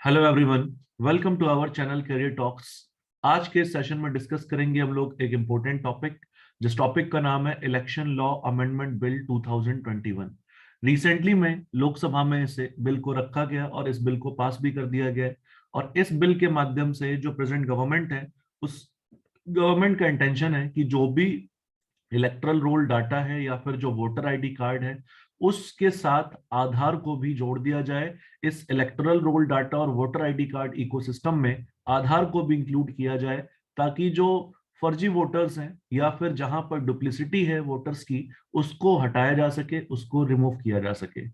Hello everyone, welcome to our channel career talks. आज के session में डिस्कस करेंगे हम लोग एक इम्पोर्टेंट टॉपिक, जिस टॉपिक का नाम है election law amendment bill 2021। Recently में लोकसभा में इसे बिल को रखा गया और इस बिल को पास भी कर दिया गया है। और इस बिल के माध्यम से जो प्रेजेंट गवर्नमेंट है, उस गवर्नमेंट का इंटेंशन है कि जो भी इलेक्ट्रल रोल डाटा है या फिर जो वोटर आईडी कार्ड है, उसके साथ आधार को भी जोड़ दिया जाए। इस इलेक्ट्रल रोल डाटा और वोटर आईडी कार्ड इकोसिस्टम में आधार को भी इंक्लूड किया जाए, ताकि जो फर्जी वोटर्स हैं या फिर जहां पर डुप्लिसिटी है वोटर्स की, उसको हटाया जा सके, उसको रिमूव किया जा सके।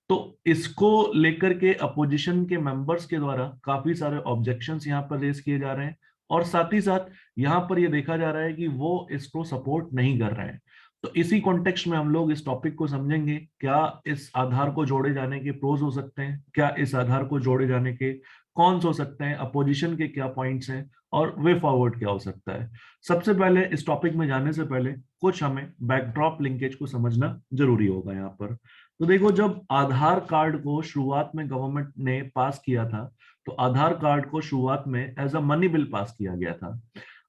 तो इसको लेकर के अपोजिशन के मेंबर्स के द्वारा काफी सारे ऑब्जेक्शंस यहाँ पर रेज किए जा रहे हैं, और साथ ही साथ यहाँ पर ये देखा जा रहा है कि वो इसको सपोर्ट नहीं कर रहे हैं। तो इसी कॉन्टेक्स्ट में हम लोग इस टॉपिक को समझेंगे। क्या इस आधार को जोड़े जाने के प्रोज हो सकते हैं, क्या इस आधार को जोड़े जाने के कॉन्स हो सकते हैं, अपोजिशन के क्या पॉइंट्स हैं, और वे फॉरवर्ड क्या हो सकता है। सबसे पहले इस टॉपिक में जाने से पहले कुछ हमें बैकड्रॉप लिंकेज को समझना जरूरी होगा यहाँ पर। तो देखो, जब आधार कार्ड को शुरुआत में गवर्नमेंट ने पास किया था, तो आधार कार्ड को शुरुआत में as a money bill pass किया गया था।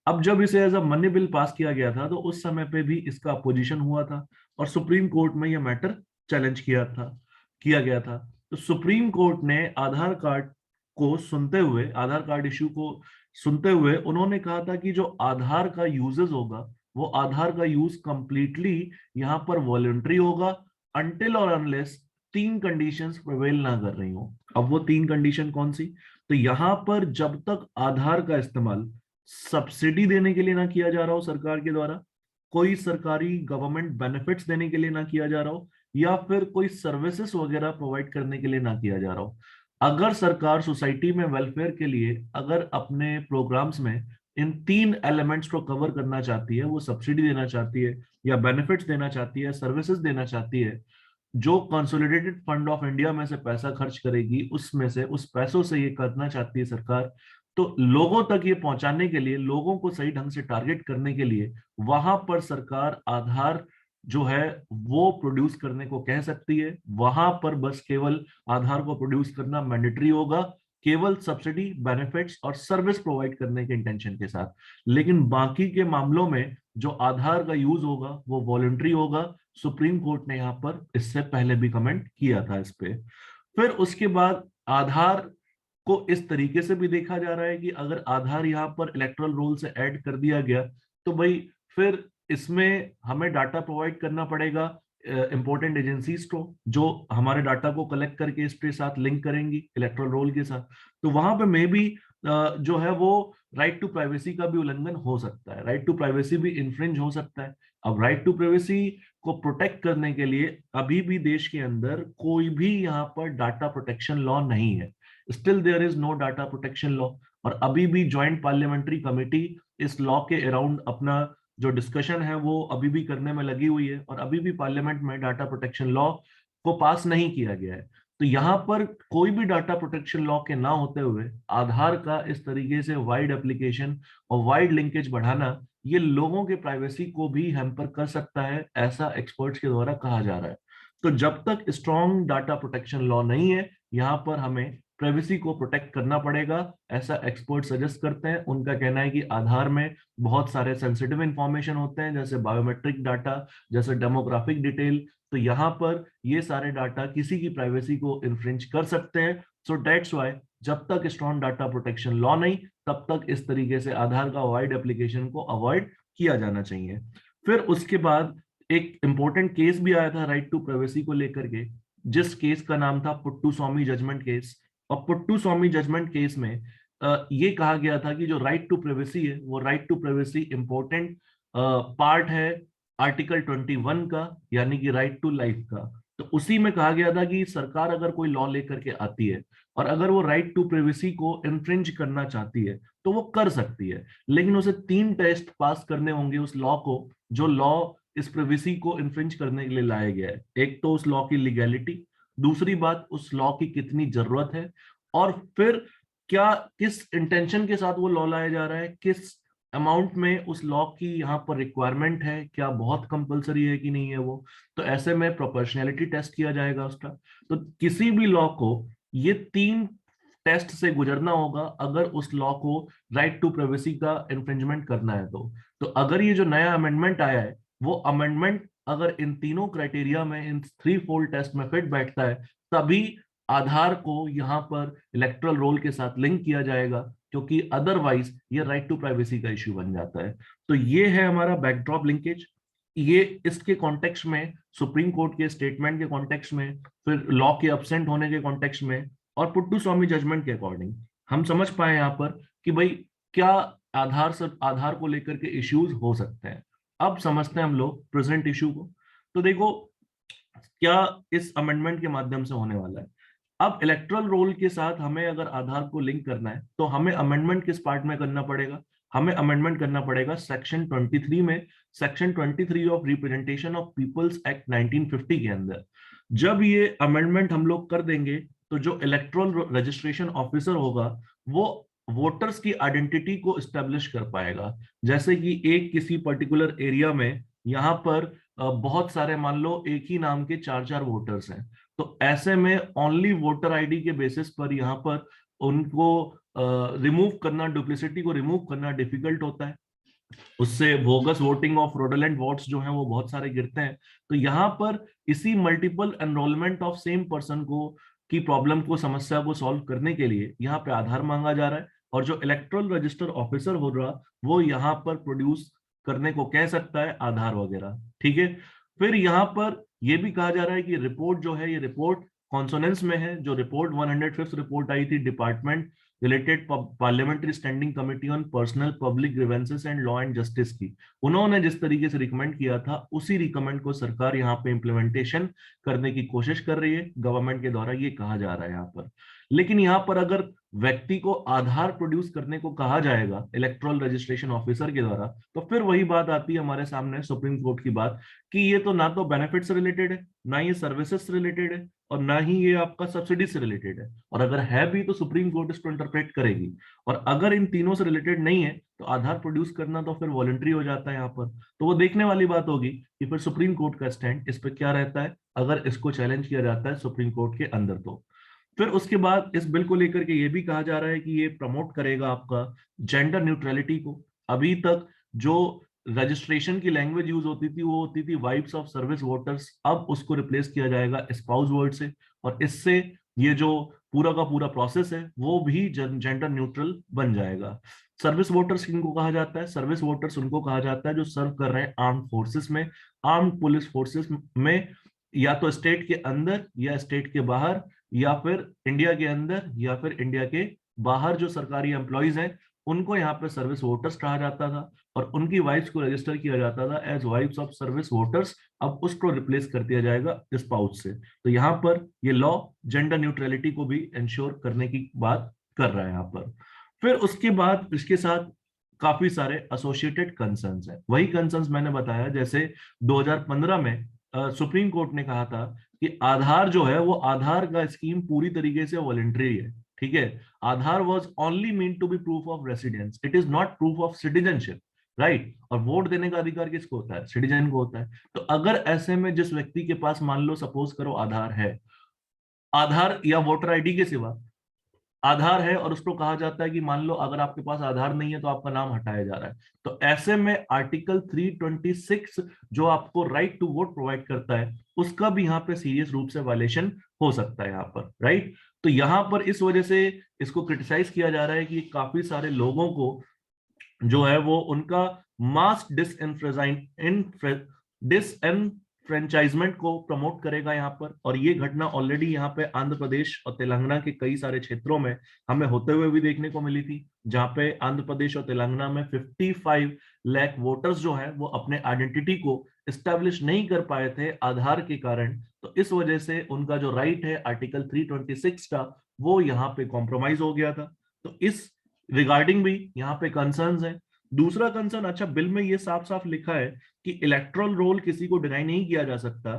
अब जब इसे as a money bill pass किया गया था, तो उस समय पे भी इसका अपोजिशन हुआ था और सुप्रीम कोर्ट में यह मैटर चैलेंज किया गया था। तो सुप्रीम कोर्ट ने आधार कार्ड को सुनते हुए, आधार कार्ड इश्यू को सुनते हुए, उन्होंने कहा था कि जो आधार का यूजेस होगा, वो आधार का यूज कंप्लीटली यहाँ पर वॉलंटरी होगा, अनटिल और अनलेस तीन कंडीशंस प्रिवेल ना कर रही हो। अब वो तीन कंडीशन कौन सी? तो यहां पर जब तक आधार का इस्तेमाल सब्सिडी देने के लिए ना किया जा रहा हो सरकार के द्वारा, कोई सरकारी गवर्नमेंट बेनिफिट्स देने के लिए ना किया जा रहा हो, या फिर कोई सर्विसेज वगैरह प्रोवाइड करने के लिए ना किया जा रहा हो, अगर सरकार सोसाइटी में वेलफेयर के लिए अगर अपने प्रोग्राम्स में इन तीन एलिमेंट्स को कवर करना चाहती है, वो सब्सिडी देना चाहती है या बेनिफिट्स देना चाहती है, सर्विसेज देना चाहती है, जो कंसोलिडेटेड फंड ऑफ इंडिया में से पैसा खर्च करेगी, उसमें से उस पैसों से ये करना चाहती है सरकार, तो लोगों तक ये पहुंचाने के लिए, लोगों को सही ढंग से टारगेट करने के लिए, वहां पर सरकार आधार जो है वो प्रोड्यूस करने को कह सकती है। वहां पर बस केवल आधार को प्रोड्यूस करना मैंडेटरी होगा, केवल सब्सिडी, बेनिफिट्स और सर्विस प्रोवाइड करने के इंटेंशन के साथ। लेकिन बाकी के मामलों में जो आधार का यूज होगा वो वॉलंटरी होगा। सुप्रीम कोर्ट ने यहाँ पर इससे पहले भी कमेंट किया था इस पे। फिर उसके बाद आधार को इस तरीके से भी देखा जा रहा है कि अगर आधार यहाँ पर इलेक्टोरल रोल से ऐड कर दिया गया, तो भाई फिर इसमें हमें डाटा प्रोवाइड करना पड़ेगा इंपॉर्टेंट एजेंसीज को, जो हमारे डाटा को कलेक्ट करके इसके साथ लिंक करेंगी इलेक्टोरल रोल के साथ। तो वहां पे मे बी जो है वो राइट टू प्राइवेसी का भी उल्लंघन हो सकता है, राइट टू प्राइवेसी भी इन्फ्रिंज हो सकता है। अब राइट टू प्राइवेसी को प्रोटेक्ट करने के लिए अभी भी देश के अंदर कोई भी यहाँ पर डाटा प्रोटेक्शन लॉ नहीं है। Still there is no data protection law, और अभी भी ज्वाइंट पार्लियामेंट्री कमेटी इस लॉ के अराउंड अपना जो डिस्कशन है वो अभी भी करने में लगी हुई है, और अभी भी पार्लियामेंट में डाटा प्रोटेक्शन लॉ को पास नहीं किया गया है। तो यहाँ पर कोई भी डाटा प्रोटेक्शन लॉ के ना होते हुए आधार का इस तरीके से वाइड एप्लीकेशन और वाइड लिंकेज बढ़ाना, ये लोगों के प्राइवेसी को भी हैम्पर कर सकता है, ऐसा एक्सपर्ट्स के द्वारा कहा जा रहा है। तो जब तक स्ट्रॉन्ग डाटा प्रोटेक्शन लॉ नहीं है, यहाँ पर हमें प्राइवेसी को प्रोटेक्ट करना पड़ेगा, ऐसा एक्सपर्ट सजेस्ट करते हैं। उनका कहना है कि आधार में बहुत सारे सेंसिटिव इंफॉर्मेशन होते हैं, जैसे बायोमेट्रिक डाटा, जैसे डेमोग्राफिक डिटेल। तो यहाँ पर ये सारे डाटा किसी की प्राइवेसी को इन्फ्रिंज कर सकते हैं। सो दैट्स व्हाई जब तक स्ट्रॉन्ग डाटा प्रोटेक्शन लॉ नहीं, तब तक इस तरीके से आधार का वाइड एप्लीकेशन को अवॉइड किया जाना चाहिए। फिर उसके बाद एक इंपॉर्टेंट केस भी आया था राइट टू प्राइवेसी को लेकर के, जिस केस का नाम था पुट्टू स्वामी जजमेंट केस। और पुट्टू स्वामी जजमेंट केस में ये कहा गया था कि जो राइट टू प्राइवेसी है, वो right to privacy important part है आर्टिकल 21 का, यानी कि राइट टू लाइफ का। तो उसी में कहा गया था कि सरकार अगर कोई लॉ लेकर के आती है और अगर वो राइट टू प्राइवेसी को इन्फ्रिंज करना चाहती है, तो वो कर सकती है, लेकिन उसे तीन टेस्ट पास करने होंगे उस लॉ को, जो लॉ इस प्राइवेसी को इन्फ्रिंज करने के लिए लाया गया है। एक तो उस लॉ की लीगैलिटी, दूसरी बात उस लॉ की कितनी जरूरत है, और फिर क्या किस इंटेंशन के साथ वो लॉ लाया जा रहा है, किस अमाउंट में उस लॉ की यहाँ पर रिक्वायरमेंट है, क्या बहुत कंपलसरी है कि नहीं है वो। तो ऐसे में प्रोपोर्शनैलिटी टेस्ट किया जाएगा उसका। तो किसी भी लॉ को ये तीन टेस्ट से गुजरना होगा अगर उस लॉ को राइट टू प्राइवेसी का इन्फ्रिंजमेंट करना है। तो अगर ये जो नया अमेंडमेंट आया है वो अमेंडमेंट अगर इन तीनों क्राइटेरिया में, इन थ्री फोल्ड टेस्ट में फिट बैठता है, तभी आधार को यहाँ पर इलेक्टोरल रोल के साथ लिंक किया जाएगा, क्योंकि अदरवाइज ये राइट टू प्राइवेसी का इश्यू बन जाता है। तो ये है हमारा बैकड्रॉप लिंकेज। ये इसके कॉन्टेक्स्ट में, सुप्रीम कोर्ट के स्टेटमेंट के कॉन्टेक्स्ट में, फिर लॉ के अब्सेंट होने के कॉन्टेक्स्ट में, और पुट्टू स्वामी जजमेंट के अकॉर्डिंग हम समझ पाए यहाँ पर कि भाई क्या आधार को लेकर के इश्यूज हो सकते हैं। अब समझते हैं हम लोग प्रेजेंट इश्यू को। तो देखो क्या इस अमेंडमेंट के माध्यम से होने वाला है। अब इलेक्टोरल रोल के साथ हमें अगर आधार को लिंक करना है तो हमें अमेंडमेंट किस पार्ट में करना पड़ेगा? हमें अमेंडमेंट करना पड़ेगा सेक्शन 23 में, section 23 of representation of people's act 1950 के अंदर। जब ये अमेंडमेंट हम लोग कर देंगे तो जो इलेक्टोरल रजिस्ट्रेशन ऑफिसर होगा वो वोटर्स की आइडेंटिटी को स्टैब्लिश कर पाएगा। जैसे कि एक किसी पर्टिकुलर एरिया में यहाँ पर बहुत सारे, मान लो एक ही नाम के 4-4 वोटर्स हैं, तो ऐसे में ओनली वोटर आईडी के बेसिस पर यहाँ पर उनको रिमूव करना, डुप्लिसिटी को रिमूव करना डिफिकल्ट होता है। उससे बोगस वोटिंग और फ्रॉडुलेंट वोट्स जो हैं वो बहुत सारे गिरते हैं। तो यहाँ पर इसी multiple enrolment of same person को की प्रॉब्लम को, समस्या को सॉल्व करने के लिए यहाँ पे आधार मांगा जा रहा है, और जो इलेक्टोरल रजिस्टर ऑफिसर हो रहा वो यहाँ पर प्रोड्यूस करने को कह सकता है आधार वगैरह। ठीक है। फिर यहाँ पर यह भी कहा जा रहा है कि रिपोर्ट जो है, ये रिपोर्ट कॉन्सोनेंस में है। जो रिपोर्ट 105th रिपोर्ट आई थी department related parliamentary standing committee on personnel public grievances and law and justice की, उन्होंने जिस तरीके से रिकमेंड किया था उसी रिकमेंड को सरकार यहाँ पे इम्प्लीमेंटेशन करने की कोशिश कर रही है गवर्नमेंट के द्वारा, ये कहा जा रहा है यहाँ पर। लेकिन यहाँ पर अगर व्यक्ति को आधार प्रोड्यूस करने को कहा जाएगा इलेक्टोरल रजिस्ट्रेशन ऑफिसर के द्वारा, तो फिर वही बात आती है हमारे सामने, सुप्रीम कोर्ट की बात, कि ये तो ना तो बेनिफिट से रिलेटेड है, ना ये सर्विसेज से रिलेटेड है, और ना ही ये आपका सब्सिडी से रिलेटेड है। और अगर है भी तो सुप्रीम कोर्ट इसको इंटरप्रेट करेगी। और अगर इन तीनों से रिलेटेड नहीं है तो आधार प्रोड्यूस करना तो फिर वॉलंटरी हो जाता है यहाँ पर। तो वो देखने वाली बात होगी कि फिर सुप्रीम कोर्ट का स्टैंड इस पर क्या रहता है, अगर इसको चैलेंज किया जाता है सुप्रीम कोर्ट के अंदर। तो फिर उसके बाद इस बिल को लेकर के ये भी कहा जा रहा है कि ये प्रमोट करेगा आपका जेंडर न्यूट्रलिटी को। अभी तक जो रजिस्ट्रेशन की लैंग्वेज यूज होती थी वो होती थी वाइफ्स ऑफ सर्विस वोटर्स, अब उसको रिप्लेस किया जाएगा स्पाउस वर्ड से, और इससे ये जो पूरा का पूरा प्रोसेस है वो भी जेंडर न्यूट्रल बन जाएगा। सर्विस वोटर्स किनको कहा जाता है? सर्विस वोटर्स उनको कहा जाता है जो सर्व कर रहे हैं आर्म्ड फोर्सेस में, आर्म्ड पुलिस फोर्सेस में, या तो स्टेट के अंदर या स्टेट के बाहर, या फिर इंडिया के अंदर या फिर इंडिया के बाहर जो सरकारी एम्प्लॉइज हैं उनको यहाँ पे सर्विस वोटर्स कहा जाता था, और उनकी वाइफ्स को रजिस्टर किया जाता था as wives of service voters. अब उसको रिप्लेस कर दिया जाएगा स्पाउस से। तो यहाँ पर ये लॉ जेंडर न्यूट्रलिटी को भी इंश्योर करने की बात कर रहा है यहाँ पर। फिर उसके बाद इसके साथ काफी सारे एसोसिएटेड कंसर्न्स हैं। वही कंसर्न्स मैंने बताया, जैसे 2015 में सुप्रीम कोर्ट ने कहा था कि आधार जो है वो, आधार का स्कीम पूरी तरीके से वॉलंटरी है। ठीक है। Aadhaar was only mean to be proof of residence, it is not proof of citizenship, right. और वोट देने का अधिकार किसको होता है? सिटीजन को होता है। तो अगर ऐसे में जिस व्यक्ति के पास, मान लो सपोज करो आधार है, आधार या वोटर आईडी के सिवा आधार है, और उसको कहा जाता है कि मान लो अगर आपके पास आधार नहीं है तो आपका नाम हटाया जा रहा है, तो ऐसे में आर्टिकल 326 जो आपको राइट टू वोट प्रोवाइड करता है उसका भी यहाँ पे सीरियस रूप से वायलेशन हो सकता है यहाँ पर, राइट। तो यहाँ पर इस वजह से इसको क्रिटिसाइज किया जा रहा है कि काफी सारे लोगों को जो है वो उनका मास डिसएनफ्रेंचाइजमेंट को प्रमोट करेगा यहाँ पर। और ये घटना ऑलरेडी यहाँ पे आंध्र प्रदेश और तेलंगाना के कई सारे क्षेत्रों में हमें होते हुए भी देखने को मिली थी, जहां पे आंध्र प्रदेश और तेलंगाना में 55 लाख वोटर्स जो है वो अपने आइडेंटिटी को स्टैब्लिश नहीं कर पाए थे आधार के कारण। तो इस वजह से उनका जो राइट है आर्टिकल 326 का, वो यहाँ पे कॉम्प्रोमाइज हो गया था। तो इस रिगार्डिंग भी यहाँ पे कंसर्न्स है। दूसरा कंसर्न, अच्छा बिल में ये साफ साफ लिखा है कि इलेक्टोरल रोल किसी को डिनाई नहीं किया जा सकता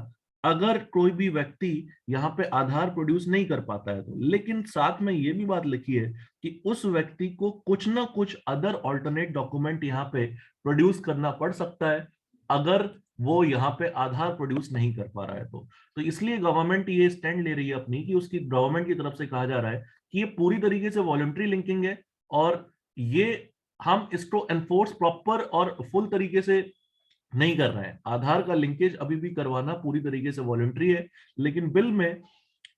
अगर कोई भी व्यक्ति यहाँ पे आधार प्रोड्यूस नहीं कर पाता है तो। लेकिन साथ में ये भी बात लिखी है कि उस व्यक्ति को कुछ ना कुछ अदर ऑल्टरनेट डॉक्यूमेंट यहाँ पे प्रोड्यूस करना पड़ सकता है, अगर वो यहाँ पे आधार प्रोड्यूस नहीं कर पा रहा है। तो इसलिए गवर्नमेंट ये स्टैंड ले रही है अपनी कि उसकी गवर्नमेंट की तरफ से कहा जा रहा है कि ये पूरी तरीके से वॉलंटरी लिंकिंग है और ये हम इसको एनफोर्स प्रॉपर और फुल तरीके से नहीं कर रहे हैं। आधार का लिंकेज अभी भी करवाना पूरी तरीके से वॉलंटरी है, लेकिन बिल में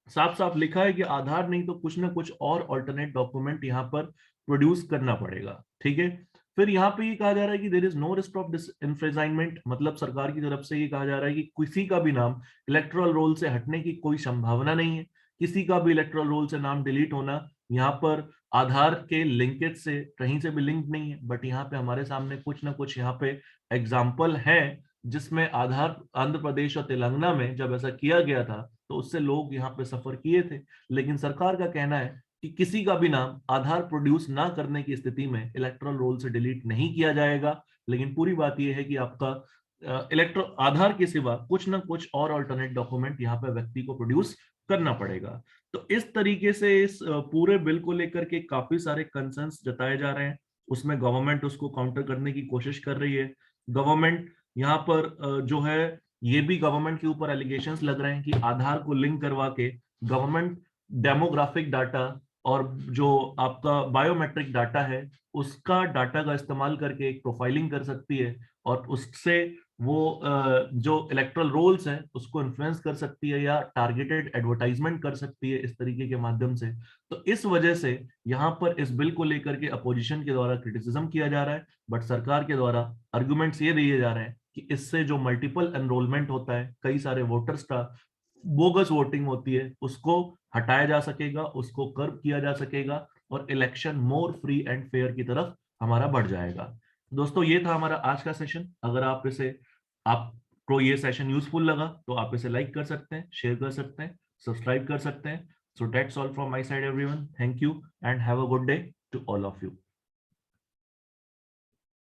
साफ साफ लिखा है कि आधार नहीं तो कुछ ना कुछ और ऑल्टरनेट डॉक्यूमेंट यहाँ पर प्रोड्यूस करना पड़ेगा। ठीक है, फिर यहाँ पे ये कहा जा रहा है कि there is no risk of disinfringement, मतलब सरकार की तरफ से ये कहा जा रहा है कि किसी का भी नाम इलेक्टोरल रोल से हटने की कोई संभावना नहीं है, किसी का भी इलेक्टोरल रोल से नाम डिलीट होना यहाँ पर आधार के लिंकेज से कहीं से भी लिंक नहीं है। बट यहाँ पे हमारे सामने कुछ ना कुछ यहाँ पे एग्जाम्पल है जिसमें आधार आंध्र प्रदेश और तेलंगाना में जब ऐसा किया गया था तो उससे लोग यहाँ पे सफर किए थे। लेकिन सरकार का कहना है कि किसी का भी नाम आधार प्रोड्यूस ना करने की स्थिति में इलेक्टोरल रोल से डिलीट नहीं किया जाएगा। लेकिन पूरी बात यह है कि आपका आधार के सिवा कुछ ना कुछ और अल्टरनेट डॉक्यूमेंट यहाँ पे व्यक्ति को प्रोड्यूस करना पड़ेगा। तो इस तरीके से इस पूरे बिल को लेकर के काफी सारे कंसर्न्स जताए जा रहे हैं, उसमें गवर्नमेंट उसको काउंटर करने की कोशिश कर रही है। गवर्नमेंट यहाँ पर जो है ये भी गवर्नमेंट के ऊपर एलिगेशंस लग रहे हैं कि आधार को लिंक करवा के गवर्नमेंट डेमोग्राफिक डाटा और जो आपका बायोमेट्रिक डाटा है उसका डाटा का इस्तेमाल करके एक प्रोफाइलिंग कर सकती है और उससे वो जो इलेक्टोरल रोल्स हैं उसको इन्फ्लुएंस कर सकती है या टारगेटेड एडवर्टाइजमेंट कर सकती है इस तरीके के माध्यम से। तो इस वजह से यहाँ पर इस बिल को लेकर के अपोजिशन के द्वारा क्रिटिसिज्म किया जा रहा है, बट सरकार के द्वारा आर्गुमेंट्स ये दिए जा रहे हैं कि इससे जो मल्टीपल एनरोलमेंट होता है, कई सारे वोटर्स का बोगस वोटिंग होती है, उसको हटाया जा सकेगा, उसको कर्व किया जा सकेगा और election more free and fair की तरफ हमारा बढ़ जाएगा। दोस्तों ये था हमारा आज का सेशन। अगर आपको ये सेशन यूजफुल लगा तो आप इसे लाइक कर सकते हैं, शेयर कर सकते हैं, सब्सक्राइब कर सकते हैं। So that's all from my side everyone, thank you and have a good day to all of you.